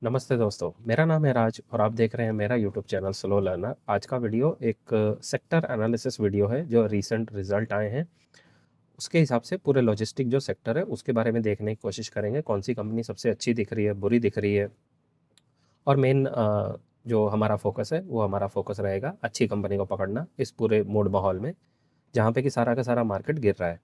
नमस्ते दोस्तों, मेरा नाम है राज और आप देख रहे हैं मेरा यूट्यूब चैनल स्लो लर्नर। आज का वीडियो एक सेक्टर एनालिसिस वीडियो है जो रीसेंट रिजल्ट आए हैं उसके हिसाब से पूरे लॉजिस्टिक जो सेक्टर है उसके बारे में देखने की कोशिश करेंगे। कौन सी कंपनी सबसे अच्छी दिख रही है, बुरी दिख रही है। और मेन जो हमारा फोकस है वो हमारा फोकस रहेगा अच्छी कंपनी को पकड़ना इस पूरे मूड माहौल में जहाँ पे कि सारा का सारा मार्केट गिर रहा है।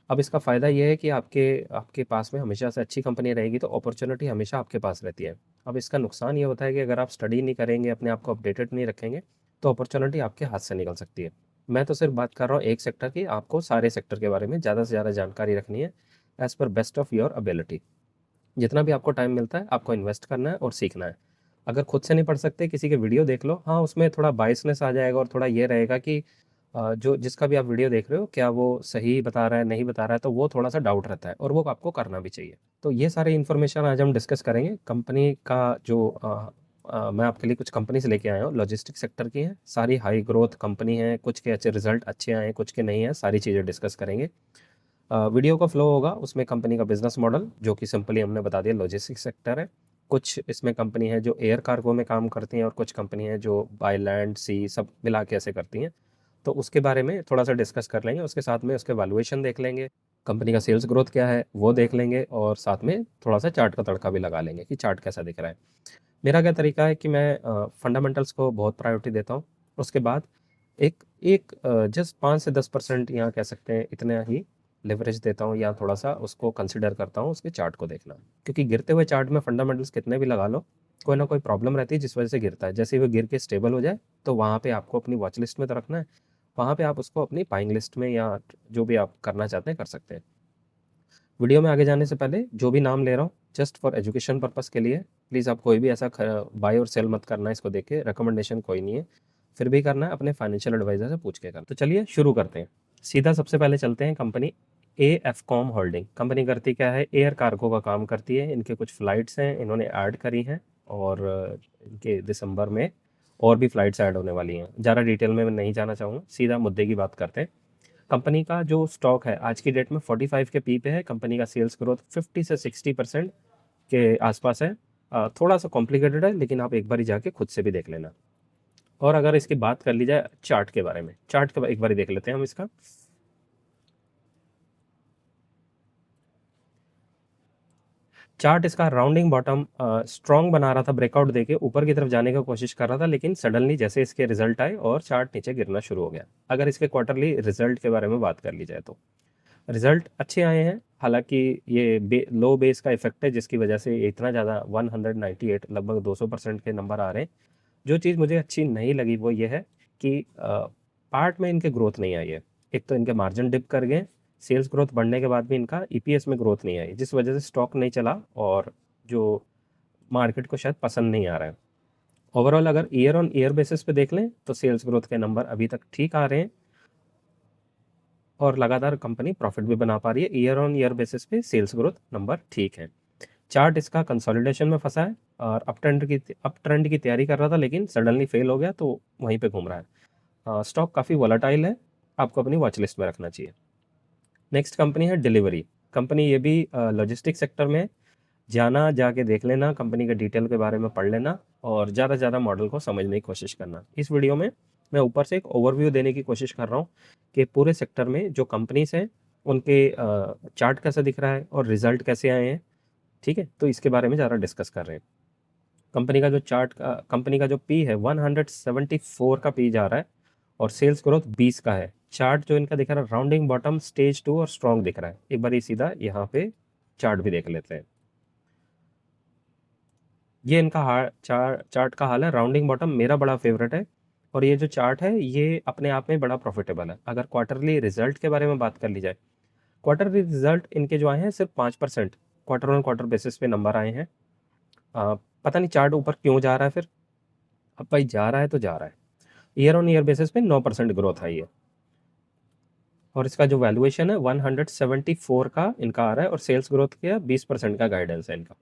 अब इसका फ़ायदा ये है कि आपके आपके पास में हमेशा से अच्छी कंपनी रहेगी तो अपॉर्चुनिटी हमेशा आपके पास रहती है। अब इसका नुकसान ये होता है कि अगर आप स्टडी नहीं करेंगे, अपने आप को अपडेटेड नहीं रखेंगे, तो अपॉर्चुनिटी आपके हाथ से निकल सकती है। मैं तो सिर्फ बात कर रहा हूँ एक सेक्टर की, आपको सारे सेक्टर के बारे में ज़्यादा से ज़्यादा जानकारी रखनी है as per best of your ability. जितना भी आपको टाइम मिलता है आपको इन्वेस्ट करना है और सीखना है। अगर खुद से नहीं पढ़ सकते किसी के वीडियो देख लो, हाँ उसमें थोड़ा बायसनेस आ जाएगा और थोड़ा ये रहेगा कि जो जिसका भी आप वीडियो देख रहे हो क्या वो सही बता रहा है नहीं बता रहा है, तो वो थोड़ा सा डाउट रहता है और वो आपको करना भी चाहिए। तो ये सारी इन्फॉर्मेशन आज हम डिस्कस करेंगे। कंपनी का जो मैं आपके लिए कुछ कंपनी से लेके आया हूँ, लॉजिस्टिक सेक्टर की हैं, सारी हाई ग्रोथ कंपनी हैं, कुछ के अच्छे रिजल्ट अच्छे आए हैं, कुछ के नहीं हैं, सारी चीज़ें डिस्कस करेंगे। वीडियो का फ्लो होगा उसमें कंपनी का बिजनेस मॉडल जो कि सिंपली हमने बता दिया लॉजिस्टिक्स सेक्टर है। कुछ इसमें कंपनी है जो एयर कार्गो में काम करती हैं और कुछ कंपनी है जो बाय लैंड सी सब मिला के ऐसे करती हैं। तो उसके बारे में थोड़ा सा डिस्कस कर लेंगे, उसके साथ में उसके वैल्यूएशन देख लेंगे, कंपनी का सेल्स ग्रोथ क्या है वो देख लेंगे और साथ में थोड़ा सा चार्ट का तड़का भी लगा लेंगे कि चार्ट कैसा दिख रहा है। मेरा क्या तरीका है कि मैं फंडामेंटल्स को बहुत प्रायोरिटी देता हूँ। उसके बाद एक एक जस्ट 5 से 10% यहाँ कह सकते हैं इतना ही लेवरेज देता हूँ या थोड़ा सा उसको कंसिडर करता हूँ उसके चार्ट को देखना। क्योंकि गिरते हुए चार्ट में फंडामेंटल्स कितने भी लगा लो, कोई ना कोई प्रॉब्लम रहती है जिस वजह से गिरता है। जैसे ही वो गिर के स्टेबल हो जाए तो वहाँ पे आपको अपनी वॉच लिस्ट में तो रखना है, वहाँ पे आप उसको अपनी बाइंग लिस्ट में या जो भी आप करना चाहते हैं कर सकते हैं। वीडियो में आगे जाने से पहले जो भी नाम ले रहा हूँ जस्ट फॉर एजुकेशन पर्पस के लिए, प्लीज़ आप कोई भी ऐसा बाय और सेल मत करना, इसको देख के रिकमेंडेशन कोई नहीं है। फिर भी करना है अपने फाइनेंशियल एडवाइजर से पूछ के करना। तो चलिए शुरू करते हैं। सीधा सबसे पहले चलते हैं company A F com holding. Company करती क्या है, एयर कार्गो का काम करती है। इनके कुछ फ़्लाइट्स हैं इन्होंने ऐड करी हैं और इनके दिसंबर में और भी फ़्लाइट्स ऐड होने वाली हैं। ज़्यादा डिटेल में मैं नहीं जाना चाहूँगा, सीधा मुद्दे की बात करते हैं। कंपनी का जो स्टॉक है आज की डेट में 45 के पी पे है। कंपनी का सेल्स ग्रोथ 50 से 60% के आसपास है। थोड़ा सा कॉम्प्लिकेटेड है लेकिन आप एक बार ही जाके खुद से भी देख लेना। और अगर इसकी बात कर ली जाए चार्ट के बारे में, चार्ट का एक बार देख लेते हैं हम इसका। चार्ट इसका राउंडिंग बॉटम स्ट्रॉन्ग बना रहा था, ब्रेकआउट देके ऊपर की तरफ जाने की कोशिश कर रहा था, लेकिन सडनली जैसे इसके रिजल्ट आए और चार्ट नीचे गिरना शुरू हो गया। अगर इसके क्वार्टरली रिजल्ट के बारे में बात कर ली जाए तो रिजल्ट अच्छे आए हैं। हालांकि ये लो बेस का इफेक्ट है जिसकी वजह से ये इतना ज़्यादा 198 लगभग 200% के नंबर आ रहे हैं। जो चीज़ मुझे अच्छी नहीं लगी वो ये है कि पार्ट में इनके ग्रोथ नहीं आई है। एक तो इनके मार्जिन डिप कर गए, सेल्स ग्रोथ बढ़ने के बाद भी इनका ईपीएस में ग्रोथ नहीं आई, जिस वजह से स्टॉक नहीं चला और जो मार्केट को शायद पसंद नहीं आ रहा है। ओवरऑल अगर ईयर ऑन ईयर बेसिस पे देख लें तो सेल्स ग्रोथ के नंबर अभी तक ठीक आ रहे हैं और लगातार कंपनी प्रॉफिट भी बना पा रही है। ईयर ऑन ईयर बेसिस पे सेल्स ग्रोथ नंबर ठीक है। चार्ट इसका कंसोलिडेशन में फंसा है और अप ट्रेंड की तैयारी कर रहा था लेकिन सडनली फेल हो गया तो वहीं पे घूम रहा है। स्टॉक काफ़ी वॉलेटाइल है, आपको अपनी वॉच लिस्ट में रखना चाहिए। नेक्स्ट कंपनी है डिलीवरी। कंपनी ये भी लॉजिस्टिक सेक्टर में जाना, जाके देख लेना, कंपनी के डिटेल के बारे में पढ़ लेना और ज़्यादा से ज़्यादा मॉडल को समझने की कोशिश करना। इस वीडियो में मैं ऊपर से एक ओवरव्यू देने की कोशिश कर रहा हूँ कि पूरे सेक्टर में जो कंपनीज हैं उनके चार्ट कैसा दिख रहा है और रिजल्ट कैसे आए हैं। ठीक है, तो इसके बारे में ज़्यादा डिस्कस कर रहे हैं। कंपनी का जो पी है 174 का पी जा रहा है और सेल्स ग्रोथ 20 का है। चार्ट जो इनका दिख रहा है राउंडिंग बॉटम स्टेज 2 और स्ट्रॉन्ग दिख रहा है। एक बार ये सीधा यहाँ पे चार्ट भी देख लेते हैं। ये इनका चार्ट का हाल है। राउंडिंग बॉटम मेरा बड़ा फेवरेट है और ये जो चार्ट है ये अपने आप में बड़ा प्रॉफिटेबल है। अगर क्वार्टरली रिजल्ट के बारे में बात कर ली जाए, क्वार्टरली रिजल्ट इनके जो आए हैं सिर्फ 5% क्वार्टर ऑन क्वार्टर बेसिस पे नंबर आए हैं। पता नहीं चार्ट ऊपर क्यों जा रहा है फिर। अब भाई जा रहा है तो जा रहा है। ईयर ऑन ईयर बेसिस पे 9% ग्रोथ आई है और इसका जो वैल्यूएशन है 174 का इनका आ रहा है और सेल्स ग्रोथ किया 20% का गाइडेंस है इनका।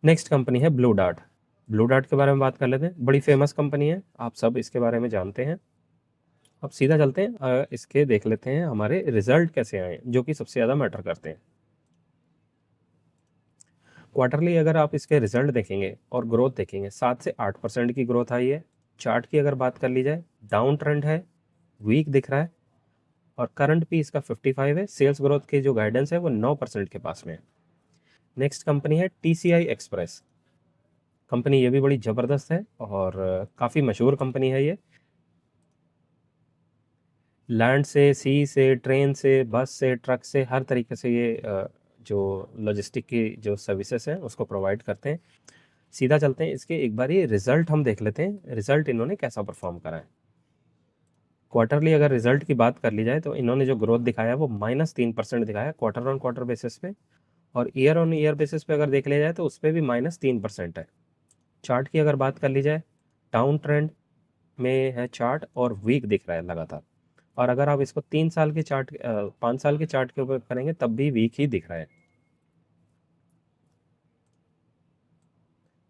नेक्स्ट कंपनी है ब्लू डार्ट। ब्लू डार्ट के बारे में बात कर लेते हैं। बड़ी फेमस कंपनी है, आप सब इसके बारे में जानते हैं। अब सीधा चलते हैं, इसके देख लेते हैं हमारे रिजल्ट कैसे आए जो कि सबसे ज़्यादा मैटर करते हैं। क्वार्टरली अगर आप इसके रिजल्ट देखेंगे और ग्रोथ देखेंगे, 7 से 8% की ग्रोथ आई है। चार्ट की अगर बात कर ली जाए, डाउन ट्रेंड है, वीक दिख रहा है, और करंट पी इसका 55 है। सेल्स ग्रोथ की जो गाइडेंस है वो 9% के पास में है। नेक्स्ट कंपनी है टीसीआई एक्सप्रेस। कंपनी ये भी बड़ी ज़बरदस्त है और काफ़ी मशहूर कंपनी है ये। लैंड से, सी से, ट्रेन से, बस से, ट्रक से, हर तरीके से ये जो लॉजिस्टिक की जो सर्विसेज हैं उसको प्रोवाइड करते हैं। सीधा चलते हैं इसके, एक बार ये रिजल्ट हम देख लेते हैं, रिजल्ट इन्होंने कैसा परफॉर्म करा है। क्वार्टरली अगर रिजल्ट की बात कर ली जाए तो इन्होंने जो ग्रोथ दिखाया है वो -3% दिखाया है क्वार्टर ऑन क्वार्टर बेसिस पे, और ईयर ऑन ईयर बेसिस पे अगर देख लिया जाए तो उस पर भी -3% है। चार्ट की अगर बात कर ली जाए, डाउन ट्रेंड में है चार्ट और वीक दिख रहा है लगातार। और अगर आप इसको 3 साल के चार्ट 5 साल के चार्ट के ऊपर करेंगे तब भी वीक ही दिख रहा है।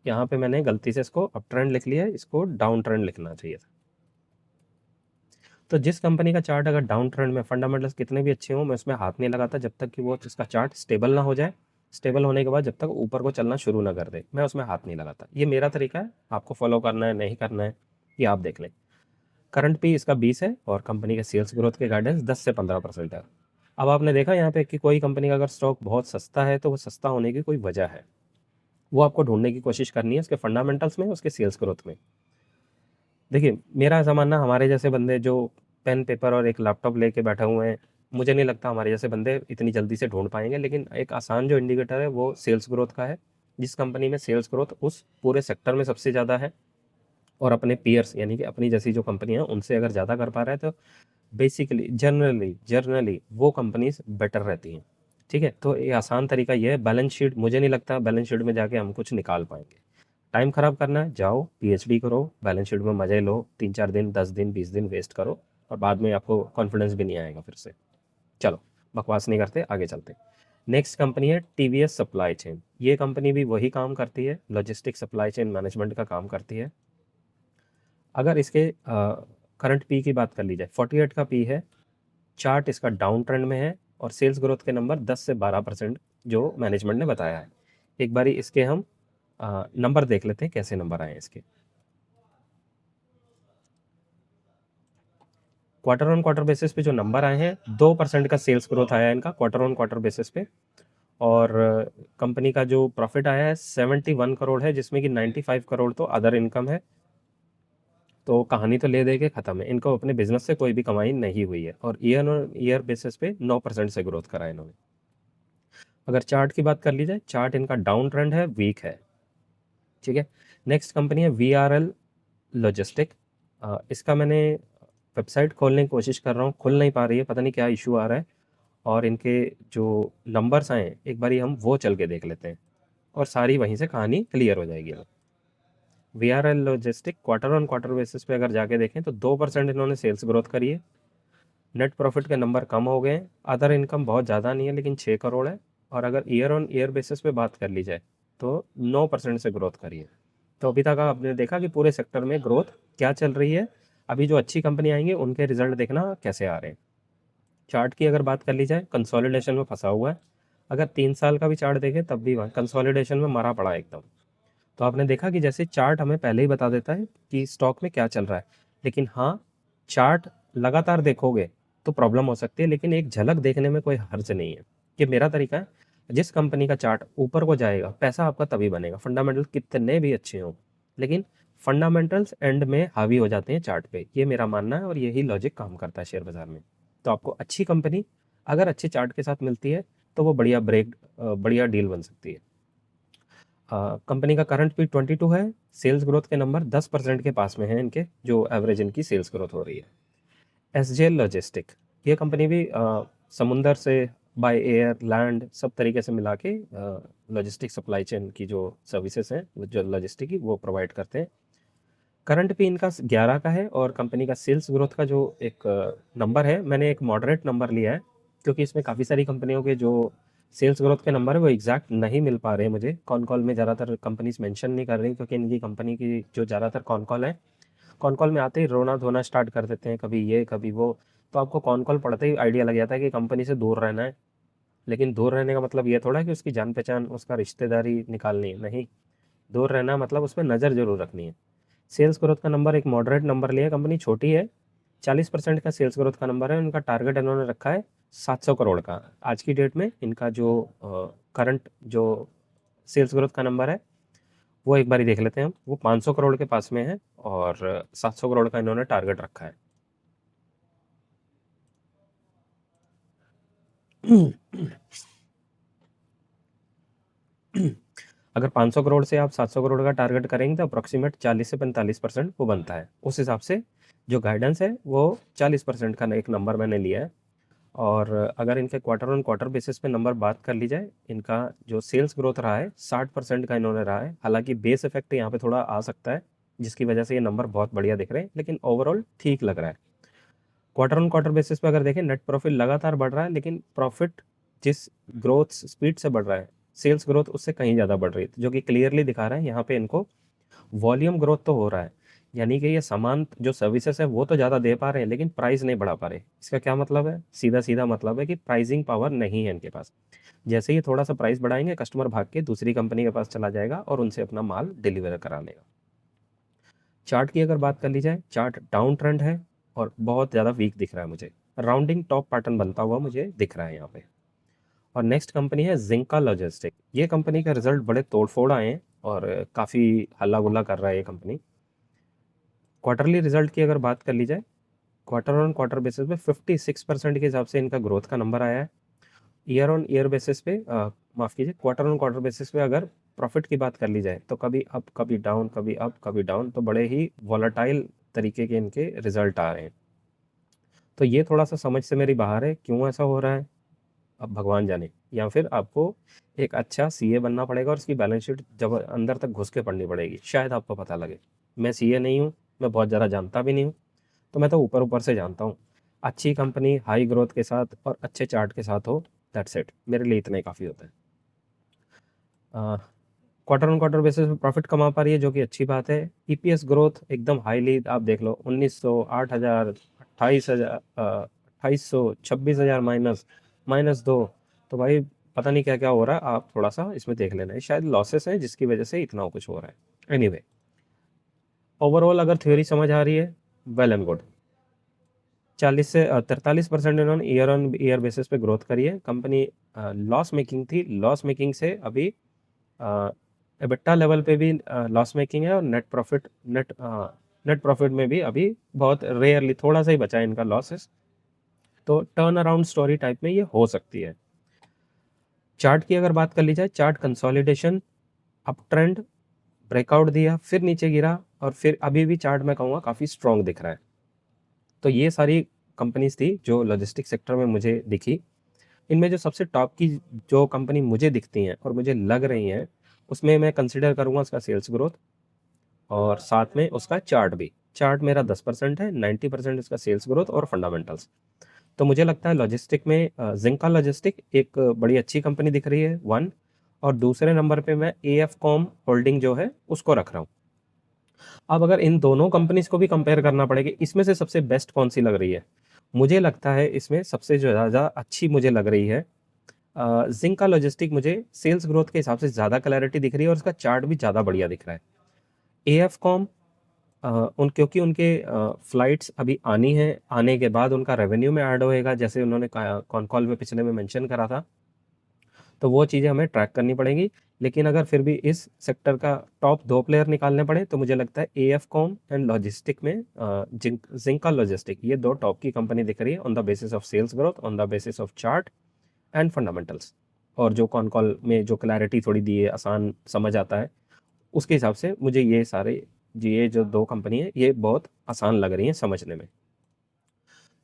यहाँ पे मैंने गलती से इसको अप ट्रेंड लिख लिया है, इसको डाउन ट्रेंड लिखना चाहिए था। तो जिस कंपनी का चार्ट अगर डाउन ट्रेंड में, फंडामेंटल्स कितने भी अच्छे हों, मैं उसमें हाथ नहीं लगाता जब तक कि वो उसका चार्ट स्टेबल ना हो जाए। स्टेबल होने के बाद जब तक ऊपर को चलना शुरू ना कर दे, मैं उसमें हाथ नहीं लगाता। ये मेरा तरीका है, आपको फॉलो करना है नहीं करना है ये आप देख लें। करंट पी इसका 20 है और कंपनी के सेल्स ग्रोथ के गाइडेंस 10 से 15% है। अब आपने देखा यहाँ पे कि कोई कंपनी का अगर स्टॉक बहुत सस्ता है तो वो सस्ता होने की कोई वजह है, वो आपको ढूंढने की कोशिश करनी है उसके फंडामेंटल्स में, उसके सेल्स ग्रोथ में। देखिए, मेरा ऐसा मानना, हमारे जैसे बंदे जो पेन पेपर और एक लैपटॉप लेके बैठे हुए हैं, मुझे नहीं लगता हमारे जैसे बंदे इतनी जल्दी से ढूंढ पाएंगे। लेकिन एक आसान जो इंडिकेटर है वो सेल्स ग्रोथ का है। जिस कंपनी में सेल्स ग्रोथ उस पूरे सेक्टर में सबसे ज़्यादा है और अपने पीयर्स यानी कि अपनी जैसी जो कंपनी है उनसे अगर ज़्यादा कर पा रहा है, तो बेसिकली जनरली वो कंपनीज बेटर रहती हैं। ठीक है, तो ये आसान तरीका ये है। बैलेंस शीट, मुझे नहीं लगता बैलेंस शीट में जाके हम कुछ निकाल पाएंगे। टाइम खराब करना है, जाओ पीएचडी करो, बैलेंस शीट में मजे लो, 3 4 दिन, 10 दिन, 20 दिन वेस्ट करो और बाद में आपको कॉन्फिडेंस भी नहीं आएगा फिर से। चलो, बकवास नहीं करते, आगे चलते हैं। नेक्स्ट कंपनी है टीवीएस सप्लाई चेन। ये कंपनी भी वही काम करती है, लॉजिस्टिक सप्लाई चेन मैनेजमेंट का काम करती है। अगर इसके करंट पी की बात कर ली जाए, 48 का पी है। चार्ट इसका डाउन ट्रेंड में है और सेल्स ग्रोथ के नंबर 10 से 12% जो मैनेजमेंट ने बताया है। एक बारी इसके हम नंबर देख लेते हैं, कैसे नंबर आए हैं इसके। क्वार्टर ऑन क्वार्टर बेसिस पे जो नंबर आए हैं, 2% का सेल्स ग्रोथ आया है इनका क्वार्टर ऑन क्वार्टर बेसिस पे। और कंपनी का जो प्रॉफिट आया है 71 करोड़ है, जिसमें कि 95 करोड़ तो अदर इनकम है। तो कहानी तो ले दे के ख़त्म है, इनको अपने बिजनेस से कोई भी कमाई नहीं हुई है। और ईयर ऑन ईयर बेसिस पे 9% से ग्रोथ करा है इन्होंने। अगर चार्ट की बात कर ली जाए, चार्ट इनका डाउन ट्रेंड है, वीक है। ठीक है। नेक्स्ट कंपनी है वीआरएल लॉजिस्टिक। इसका मैंने वेबसाइट खोलने की कोशिश कर रहा हूँ, खुल नहीं पा रही है, पता नहीं क्या इशू आ रहा है। और इनके जो नंबर्स आए हैं, एक बारी हम वो चल के देख लेते हैं और सारी वहीं से कहानी क्लियर हो जाएगी। VRL logistic quarter on quarter basis पे अगर जाके देखें तो 2% इन्होंने सेल्स ग्रोथ करी है। नेट प्रॉफिट के नंबर कम हो गए हैं। अदर इनकम बहुत ज़्यादा नहीं है लेकिन 6 करोड़ है। और अगर ईयर ऑन ईयर बेसिस पे बात कर ली जाए तो 9% से ग्रोथ करी है। तो अभी तक आपने देखा कि पूरे सेक्टर में ग्रोथ क्या चल रही है। अभी जो अच्छी कंपनी आएंगी उनके रिजल्ट देखना कैसे आ रहे हैं। चार्ट की अगर बात कर ली जाए, कंसोलिडेशन में फंसा हुआ है। अगर 3 साल का भी चार्ट देखें तब भी वहाँ कंसोलिडेशन में मरा पड़ा है एकदम। तो आपने देखा कि जैसे चार्ट हमें पहले ही बता देता है कि स्टॉक में क्या चल रहा है, लेकिन हाँ, चार्ट लगातार देखोगे तो प्रॉब्लम हो सकती है, लेकिन एक झलक देखने में कोई हर्ज नहीं है। ये मेरा तरीका है। जिस कंपनी का चार्ट ऊपर को जाएगा, पैसा आपका तभी बनेगा, फंडामेंटल कितने भी अच्छे हों, लेकिन फंडामेंटल्स एंड में हावी हो जाते हैं चार्ट पे। ये मेरा मानना है और यही लॉजिक काम करता है शेयर बाजार में। तो आपको अच्छी कंपनी अगर अच्छे चार्ट के साथ मिलती है तो वो बढ़िया डील बन सकती है। कंपनी का करंट पी 22 है। सेल्स ग्रोथ के नंबर 10% के पास में है इनके, जो एवरेज इनकी सेल्स ग्रोथ हो रही है। एसजेएल लॉजिस्टिक, ये कंपनी भी समुंदर से, बाय एयर, लैंड, सब तरीके से मिला के लॉजिस्टिक सप्लाई चेन की जो सर्विसेज हैं, जो लॉजिस्टिक की, वो प्रोवाइड करते हैं। करंट पे इनका 11 का है और कंपनी का सेल्स ग्रोथ का जो एक नंबर है, मैंने एक मॉडरेट नंबर लिया है क्योंकि इसमें काफ़ी सारी कंपनियों के जो सेल्स ग्रोथ के नंबर है वो एग्जैक्ट नहीं मिल पा रहे हैं मुझे। कॉन कॉल में ज़्यादातर कंपनीज मेंशन नहीं कर रही क्योंकि इनकी कंपनी की जो ज़्यादातर कॉन कॉल है, कॉन कॉल में आते ही रोना धोना स्टार्ट कर देते हैं, कभी ये कभी वो। तो आपको कॉन कॉल पढ़ते ही आइडिया लग जाता है कि कंपनी से दूर रहना है। लेकिन दूर रहने का मतलब ये थोड़ा है कि उसकी जान पहचान, उसका रिश्तेदारी निकालनी है, नहीं। दूर रहना मतलब उस पे नज़र ज़रूर रखनी है। सेल्स ग्रोथ का नंबर एक मॉडरेट नंबर लिया है, कंपनी छोटी है, 40% का सेल्स ग्रोथ का नंबर है। उनका टारगेट इन्होंने रखा है 700 करोड़ का। आज की डेट में इनका जो करंट जो सेल्स ग्रोथ का नंबर है, वो एक बारी देख लेते हैं हम। वो 500 करोड़ के पास में है और 700 करोड़ का इन्होंने टारगेट रखा है। अगर 500 करोड़ से आप 700 करोड़ का टारगेट करेंगे तो अप्रॉक्सीमेट 40 से 45% वो बनता है। उस हिसाब से जो गाइडेंस है वो 40% का एक नंबर मैंने लिया है। और अगर इनके क्वार्टर ऑन क्वार्टर बेसिस पे नंबर बात कर ली जाए, इनका जो सेल्स ग्रोथ रहा है 60% का इन्होंने रहा है। हालांकि बेस इफेक्ट यहाँ पे थोड़ा आ सकता है, जिसकी वजह से ये नंबर बहुत बढ़िया दिख रहे हैं, लेकिन ओवरऑल ठीक लग रहा है। क्वार्टर ऑन क्वार्टर बेसिस पे अगर देखें, नेट प्रॉफिट लगातार बढ़ रहा है, लेकिन प्रॉफिट जिस ग्रोथ स्पीड से बढ़ रहा है, सेल्स ग्रोथ उससे कहीं ज़्यादा बढ़ रही है, जो कि क्लियरली दिखा रहा है यहाँ पे इनको वॉल्यूम ग्रोथ तो हो रहा है। यानी कि ये सामान जो सर्विसेज है वो तो ज़्यादा दे पा रहे हैं, लेकिन प्राइस नहीं बढ़ा पा रहे। इसका क्या मतलब है? सीधा सीधा मतलब है कि प्राइसिंग पावर नहीं है इनके पास। जैसे ही थोड़ा सा प्राइस बढ़ाएंगे, कस्टमर भाग के दूसरी कंपनी के पास चला जाएगा और उनसे अपना माल डिलीवर करा लेगा। चार्ट की अगर बात कर ली जाए, चार्ट डाउन ट्रेंड है और बहुत ज़्यादा वीक दिख रहा है मुझे। राउंडिंग टॉप पैटर्न बनता हुआ मुझे दिख रहा है यहाँ पे। और नेक्स्ट कंपनी है जिंका लॉजिस्टिक। ये कंपनी का रिजल्ट बड़े तोड़फोड़ आए हैं और काफ़ी हल्ला गुल्ला कर रहा है ये कंपनी। क्वार्टरली रिजल्ट की अगर बात कर ली जाए, क्वार्टर ऑन क्वार्टर बेसिस पे 56% के हिसाब से इनका ग्रोथ का नंबर आया है। ईयर ऑन ईयर बेसिस पे माफ़ कीजिए, क्वार्टर ऑन क्वार्टर बेसिस पे अगर प्रॉफिट की बात कर ली जाए तो कभी अप कभी डाउन, कभी अप कभी डाउन, तो बड़े ही वॉलेटाइल तरीके के इनके रिजल्ट आ रहे हैं। तो ये थोड़ा सा समझ से मेरी बाहर है, क्यों ऐसा हो रहा है अब भगवान जाने। या फिर आपको एक अच्छा सीए बनना पड़ेगा और उसकी बैलेंस शीट जब अंदर तक घुस के पढ़नी पड़ेगी, शायद आपको पता लगे। मैं सीए नहीं हूँ, मैं बहुत ज़्यादा जानता भी नहीं हूँ, तो मैं तो ऊपर ऊपर से जानता हूँ। अच्छी कंपनी हाई ग्रोथ के साथ और अच्छे चार्ट के साथ हो, दैट्स इट, मेरे लिए इतना ही काफ़ी होता है। क्वार्टर ऑन क्वार्टर बेसिस पे प्रॉफिट कमा पा रही है, जो कि अच्छी बात है। ईपीएस ग्रोथ एकदम हाईली, आप देख लो 1900, 8000, 28,000, 2800, 26,000 माइनस, -2। तो भाई पता नहीं क्या क्या हो रहा है, आप थोड़ा सा इसमें देख लेना है, शायद लॉसेस हैं जिसकी वजह से इतना कुछ हो रहा है। एनीवे, ओवरऑल अगर थ्योरी समझ आ रही है, वेल एंड गुड। 40 से 43% इन्होंने ईयर ऑन ईयर बेसिस पे ग्रोथ करी है। कंपनी लॉस मेकिंग थी, लॉस मेकिंग से अभी एबिटा लेवल पे भी लॉस मेकिंग है, और नेट प्रॉफिट में भी अभी बहुत रेयरली थोड़ा सा ही बचा है इनका लॉसेस। तो टर्न अराउंड स्टोरी टाइप में ये हो सकती है। चार्ट की अगर बात कर ली जाए, chart consolidation, up trend, breakout दिया, फिर नीचे गिरा, और फिर अभी भी चार्ट मैं कहूँगा काफ़ी स्ट्रॉन्ग दिख रहा है। तो ये सारी कंपनीज थी जो लॉजिस्टिक सेक्टर में मुझे दिखी। इनमें जो सबसे टॉप की जो कंपनी मुझे दिखती हैं और मुझे लग रही हैं, उसमें मैं कंसिडर करूँगा उसका सेल्स ग्रोथ, और साथ में उसका चार्ट भी। चार्ट मेरा 10% है, 90% इसका सेल्स ग्रोथ और फंडामेंटल्स। तो मुझे लगता है लॉजिस्टिक में जिंका लॉजिस्टिक एक बड़ी अच्छी कंपनी दिख रही है, वन। और दूसरे नंबर पे मैं एएफ कॉम होल्डिंग जो है उसको रख रहा हूँ। अब अगर इन दोनों कंपनीज को भी कंपेयर करना पड़ेगा, इसमें से सबसे बेस्ट कौन सी लग रही है? मुझे लगता है इसमें सबसे जो ज़्यादा अच्छी मुझे लग रही है जिंका लॉजिस्टिक। मुझे सेल्स ग्रोथ के हिसाब से ज़्यादा क्लैरिटी दिख रही है और उसका चार्ट भी ज़्यादा बढ़िया दिख रहा है। एएफ कॉम क्योंकि उनके फ्लाइट्स अभी आनी है, आने के बाद उनका रेवेन्यू में ऐड होएगा, जैसे उन्होंने कॉन कॉल में पिछले में मेंशन करा था। तो वो चीज़ें हमें ट्रैक करनी पड़ेंगी। लेकिन अगर फिर भी इस सेक्टर का टॉप 2 प्लेयर निकालने पड़े, तो मुझे लगता है एएफ कॉम एंड लॉजिस्टिक में जिंका लॉजिस्टिक, ये 2 टॉप की कंपनी दिख रही है on the basis of sales growth, on the basis of chart and fundamentals. और जो कॉन कॉल में जो क्लैरिटी थोड़ी दी है, आसान समझ आता है, उसके हिसाब से मुझे ये जो 2 कंपनी है, ये बहुत आसान लग रही हैं समझने में।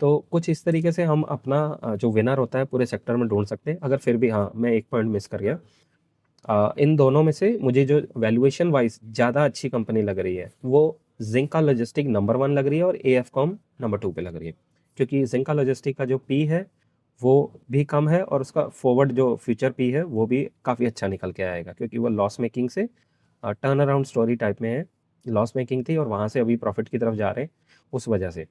तो कुछ इस तरीके से हम अपना जो विनर होता है पूरे सेक्टर में ढूँढ सकते हैं। अगर फिर भी हाँ, मैं एक पॉइंट मिस कर गया। इन दोनों में से मुझे जो वैल्यूएशन वाइज़ ज़्यादा अच्छी कंपनी लग रही है, वो जिंका लॉजिस्टिक नंबर 1 लग रही है और एएफ कॉम नंबर 2 पे लग रही है। क्योंकि जिंका लॉजिस्टिक का जो पी है, वो भी कम है, और उसका फॉरवर्ड जो फ्यूचर पी है, वो भी काफ़ी अच्छा निकल के आएगा, क्योंकि वो लॉस मेकिंग से टर्न अराउंड स्टोरी टाइप में है। लॉस मेकिंग थी और वहाँ से अभी प्रॉफिट की तरफ जा रहे हैं, उस वजह से।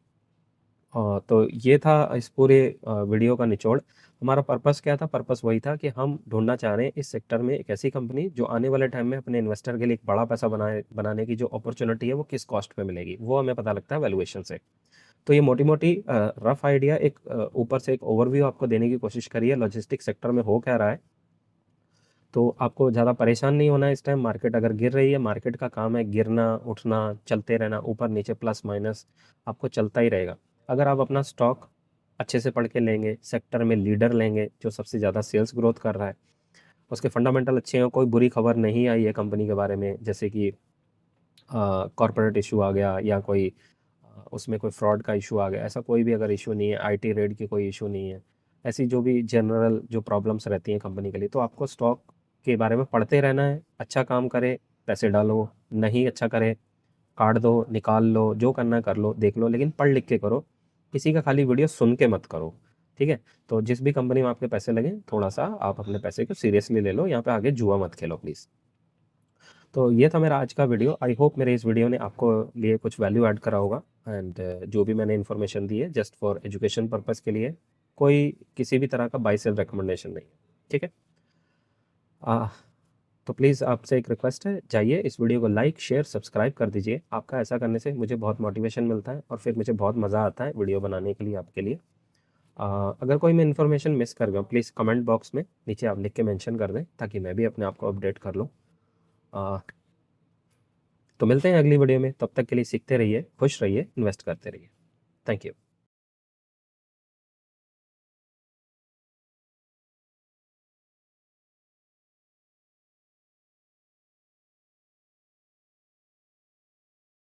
तो ये था इस पूरे वीडियो का निचोड़। हमारा पर्पस क्या था? पर्पस वही था कि हम ढूँढना चाह रहे हैं इस सेक्टर में एक ऐसी कंपनी जो आने वाले टाइम में अपने इन्वेस्टर के लिए एक बड़ा पैसा बनाने की जो अपॉर्च्युनिटी है वो किस कॉस्ट पे मिलेगी, वो हमें पता लगता है वैल्यूएशन से। तो ये मोटी-मोटी रफ आइडिया एक ऊपर से एक ओवरव्यू आपको देने की कोशिश करी है लॉजिस्टिक्स सेक्टर में हो क्या रहा है। तो आपको ज़्यादा परेशान नहीं होना है इस टाइम। मार्केट अगर गिर रही है, मार्केट का काम है गिरना, उठना, चलते रहना, ऊपर-नीचे, प्लस-माइनस आपको चलता ही रहेगा। अगर आप अपना स्टॉक अच्छे से पढ़ के लेंगे, सेक्टर में लीडर लेंगे जो सबसे ज़्यादा सेल्स ग्रोथ कर रहा है, उसके फंडामेंटल अच्छे हैं, कोई बुरी खबर नहीं आई है कंपनी के बारे में, जैसे कि कॉर्पोरेट इशू आ गया या कोई उसमें कोई फ्रॉड का इशू आ गया, ऐसा कोई भी अगर इशू नहीं है, आईटी रेड की कोई इशू नहीं है, ऐसी जो भी जनरल जो प्रॉब्लम्स रहती हैं कंपनी के लिए, तो आपको स्टॉक के बारे में पढ़ते रहना है। अच्छा काम करे, पैसे डालो, नहीं अच्छा करे, काट दो, निकाल लो, जो करना है कर लो, देख लो, लेकिन पढ़ लिख के करो। किसी का खाली वीडियो सुन के मत करो, ठीक है? तो जिस भी कंपनी में आपके पैसे लगें, थोड़ा-सा आप अपने पैसे को सीरियसली ले लो, यहाँ पे आगे जुआ मत खेलो प्लीज़। तो ये था मेरा आज का वीडियो। आई होप मेरे इस वीडियो ने आपको लिए कुछ वैल्यू ऐड करा होगा। एंड जो भी मैंने इन्फॉर्मेशन दी है जस्ट फॉर एजुकेशन पर्पज़ के लिए, कोई किसी भी तरह का बाय सेल रिकमेंडेशन नहीं है, ठीक है? आ, तो प्लीज़ आपसे एक रिक्वेस्ट है, जाइए इस वीडियो को लाइक, शेयर, सब्सक्राइब कर दीजिए। आपका ऐसा करने से मुझे बहुत मोटिवेशन मिलता है और फिर मुझे बहुत मज़ा आता है वीडियो बनाने के लिए आपके लिए। अगर कोई मैं इन्फॉर्मेशन मिस कर गया, प्लीज़ कमेंट बॉक्स में नीचे आप लिख के मेंशन कर दें ताकि मैं भी अपने आप को अपडेट कर लूँ। आ, तो मिलते हैं अगली वीडियो में, तब तक के लिए सीखते रहिए, खुश रहिए, इन्वेस्ट करते रहिए। Thank you.